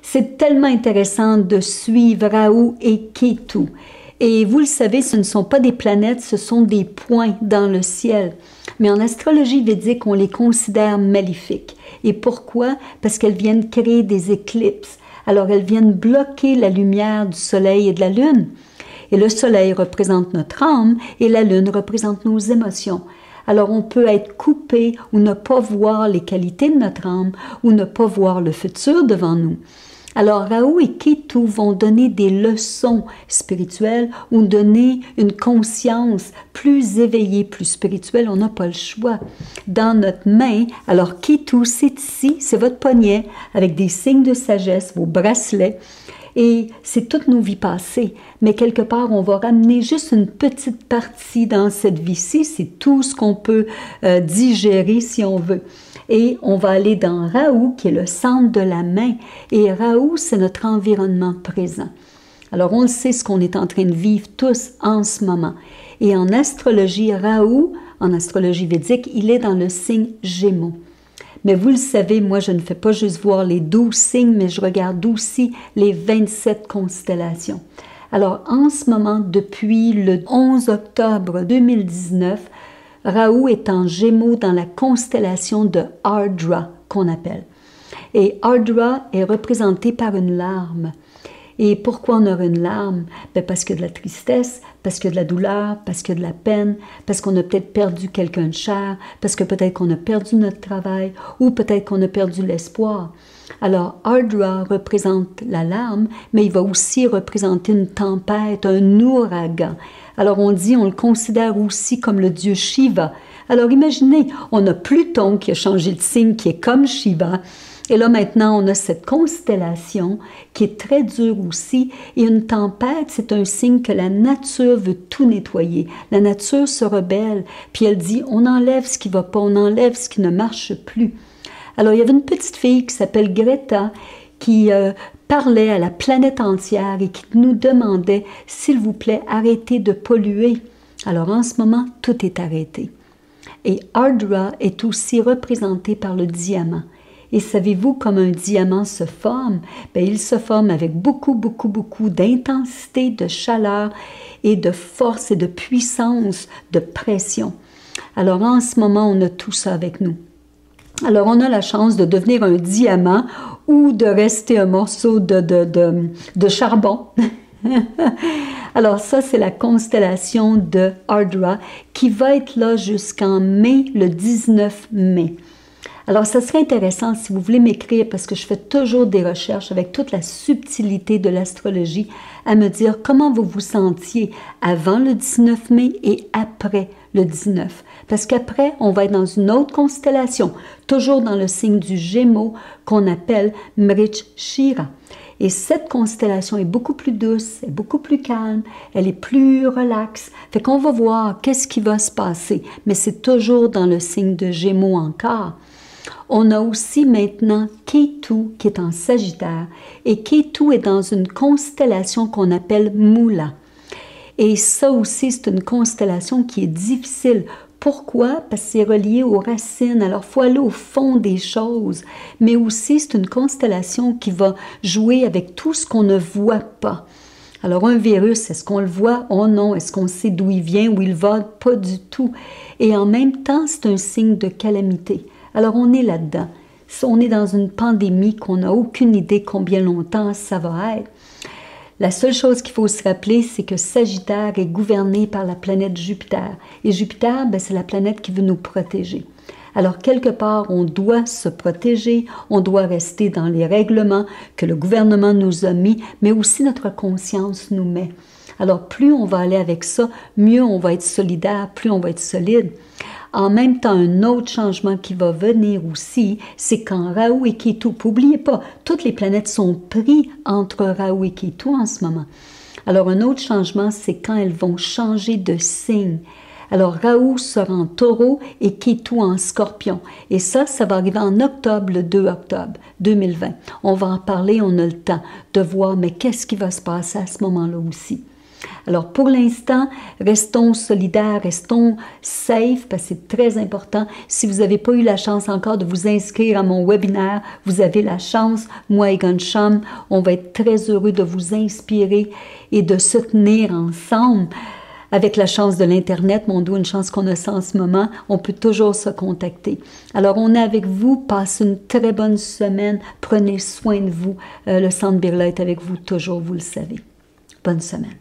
C'est tellement intéressant de suivre Rahu et Ketu. Et vous le savez, ce ne sont pas des planètes, ce sont des points dans le ciel. Mais en astrologie védique, on les considère maléfiques. Et pourquoi? Parce qu'elles viennent créer des éclipses. Alors, elles viennent bloquer la lumière du soleil et de la lune. Et le soleil représente notre âme et la lune représente nos émotions. Alors, on peut être coupé ou ne pas voir les qualités de notre âme ou ne pas voir le futur devant nous. Alors, Rahu et Ketu vont donner des leçons spirituelles ou donner une conscience plus éveillée, plus spirituelle. On n'a pas le choix. Dans notre main, alors Ketu, c'est ici, c'est votre poignet avec des signes de sagesse, vos bracelets. Et c'est toutes nos vies passées. Mais quelque part, on va ramener juste une petite partie dans cette vie-ci. C'est tout ce qu'on peut digérer si on veut. Et on va aller dans Rahu, qui est le centre de la main. Et Rahu, c'est notre environnement présent. Alors, on le sait ce qu'on est en train de vivre tous en ce moment. Et en astrologie, Rahu, en astrologie védique, il est dans le signe Gémeaux. Mais vous le savez, moi, je ne fais pas juste voir les 12 signes, mais je regarde aussi les 27 constellations. Alors, en ce moment, depuis le 11 octobre 2019, Rahu est en Gémeaux dans la constellation de Ardra, qu'on appelle. Et Ardra est représenté par une larme. Et pourquoi on aurait une larme? Bien parce qu'il y a de la tristesse, parce qu'il y a de la douleur, parce qu'il y a de la peine, parce qu'on a peut-être perdu quelqu'un de cher, parce que peut-être qu'on a perdu notre travail, ou peut-être qu'on a perdu l'espoir. Alors, Ardra représente la larme, mais il va aussi représenter une tempête, un ouragan. Alors, on le considère aussi comme le dieu Shiva. Alors, imaginez, on a Pluton qui a changé de signe, qui est comme Shiva. Et là, maintenant, on a cette constellation qui est très dure aussi. Et une tempête, c'est un signe que la nature veut tout nettoyer. La nature se rebelle, puis elle dit, on enlève ce qui ne va pas, on enlève ce qui ne marche plus. Alors, il y avait une petite fille qui s'appelle Greta qui parlait à la planète entière et qui nous demandait, s'il vous plaît, arrêtez de polluer. Alors, en ce moment, tout est arrêté. Et Ardra est aussi représenté par le diamant. Et savez-vous comment un diamant se forme? Bien, il se forme avec beaucoup d'intensité, de chaleur et de force et de puissance, de pression. Alors, en ce moment, on a tout ça avec nous. Alors, on a la chance de devenir un diamant ou de rester un morceau de charbon. Alors, ça, c'est la constellation de Ardra qui va être là jusqu'en mai, le 19 mai. Alors, ça serait intéressant si vous voulez m'écrire, parce que je fais toujours des recherches avec toute la subtilité de l'astrologie, à me dire comment vous vous sentiez avant le 19 mai et après le 19. Parce qu'après, on va être dans une autre constellation, toujours dans le signe du Gémeaux, qu'on appelle Mrigashira. Et cette constellation est beaucoup plus douce, est beaucoup plus calme, elle est plus relaxe. Fait qu'on va voir qu'est-ce qui va se passer, mais c'est toujours dans le signe de Gémeaux encore. On a aussi maintenant Ketu qui est en Sagittaire et Ketu est dans une constellation qu'on appelle Mula. Et ça aussi, c'est une constellation qui est difficile. Pourquoi? Parce que c'est relié aux racines. Alors, il faut aller au fond des choses. Mais aussi, c'est une constellation qui va jouer avec tout ce qu'on ne voit pas. Alors, un virus, est-ce qu'on le voit? Oh non. Est-ce qu'on sait d'où il vient, où il va? Pas du tout. Et en même temps, c'est un signe de calamité. Alors, on est là-dedans. On est dans une pandémie qu'on n'a aucune idée combien longtemps ça va être. La seule chose qu'il faut se rappeler, c'est que Sagittaire est gouverné par la planète Jupiter. Et Jupiter, c'est la planète qui veut nous protéger. Alors, quelque part, on doit se protéger, on doit rester dans les règlements que le gouvernement nous a mis, mais aussi notre conscience nous met. Alors, plus on va aller avec ça, mieux on va être solidaire, plus on va être solide. En même temps, un autre changement qui va venir aussi, c'est quand Rahu et Ketu, n'oubliez pas, toutes les planètes sont prises entre Rahu et Ketu en ce moment. Alors, un autre changement, c'est quand elles vont changer de signe. Alors, Rahu sera en Taureau et Ketu en Scorpion. Et ça va arriver en octobre, le 2 octobre 2020. On va en parler, on a le temps de voir, mais qu'est-ce qui va se passer à ce moment-là aussi. Alors pour l'instant, restons solidaires, restons safe parce que c'est très important. Si vous n'avez pas eu la chance encore de vous inscrire à mon webinaire, vous avez la chance. Moi et Gunsham, on va être très heureux de vous inspirer et de se tenir ensemble. Avec la chance de l'Internet, mon Dieu, une chance qu'on a ça en ce moment, on peut toujours se contacter. Alors, on est avec vous. Passez une très bonne semaine. Prenez soin de vous. Le Centre Birla est avec vous toujours, vous le savez. Bonne semaine.